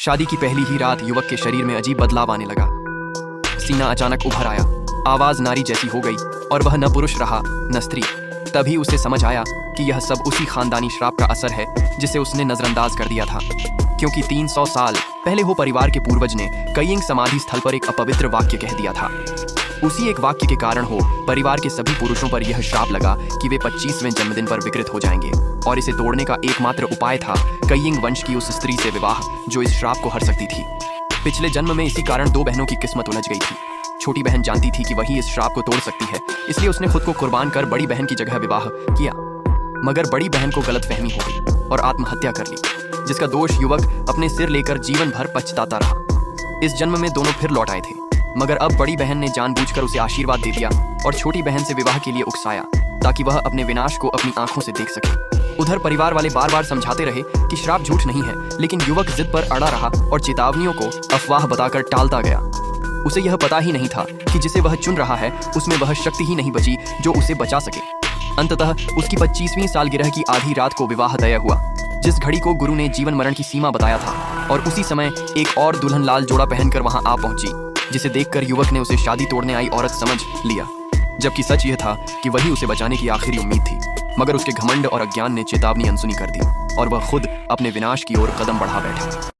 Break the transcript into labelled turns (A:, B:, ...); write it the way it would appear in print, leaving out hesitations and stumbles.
A: शादी की पहली ही रात युवक के शरीर में अजीब बदलाव आने लगा। सीना अचानक उभर आया, आवाज नारी जैसी हो गई और वह न पुरुष रहा न स्त्री। तभी उसे समझ आया कि यह सब उसी खानदानी श्राप का असर है जिसे उसने नजरअंदाज कर दिया था। क्योंकि 300 साल पहले वो परिवार के पूर्वज ने कयिंग समाधि स्थल पर एक अपवित्र वाक्य कह दिया था। उसी एक वाक्य के कारण हो परिवार के सभी पुरुषों पर यह श्राप लगा कि वे 25वें जन्मदिन पर विकृत हो जाएंगे, और इसे तोड़ने का एकमात्र उपाय था कयिंग वंश की उस स्त्री से विवाह जो इस श्राप को हर सकती थी। पिछले जन्म में इसी कारण 2 बहनों की किस्मत उलझ गई थी। छोटी बहन जानती थी कि वही इस श्राप को तोड़ सकती है, इसलिए उसने खुद को कुर्बान कर बड़ी बहन की जगह विवाह किया। मगर बड़ी बहन को गलतफहमी हो गई और आत्महत्या कर ली, जिसका दोष युवक अपने सिर लेकर जीवन भर पछताता रहा। इस जन्म में दोनों फिर लौट आए थे, मगर अब बड़ी बहन ने जानबूझकर उसे आशीर्वाद दे दिया और छोटी बहन से विवाह के लिए उकसाया ताकि वह अपने विनाश को अपनी आंखों से देख सके। उधर परिवार वाले बार बार समझाते रहे कि श्राप झूठ नहीं है, लेकिन युवक जिद पर अड़ा रहा और चेतावनियों को अफवाह बताकर टालता गया। उसे यह पता ही नहीं था कि जिसे वह चुन रहा है उसमें वह शक्ति ही नहीं बची जो उसे बचा सके। अंततः उसकी 25वीं सालगिरह की आधी रात को विवाह तय हुआ, जिस घड़ी को गुरु ने जीवन मरण की सीमा बताया था, और उसी समय एक और दुल्हन लाल जोड़ा पहनकर वहां आ पहुंची, जिसे देखकर युवक ने उसे शादी तोड़ने आई औरत समझ लिया, जबकि सच यह था कि वही उसे बचाने की आखिरी उम्मीद थी। मगर उसके घमंड और अज्ञान ने चेतावनी अनसुनी कर दी और वह खुद अपने विनाश की ओर कदम बढ़ा बैठा।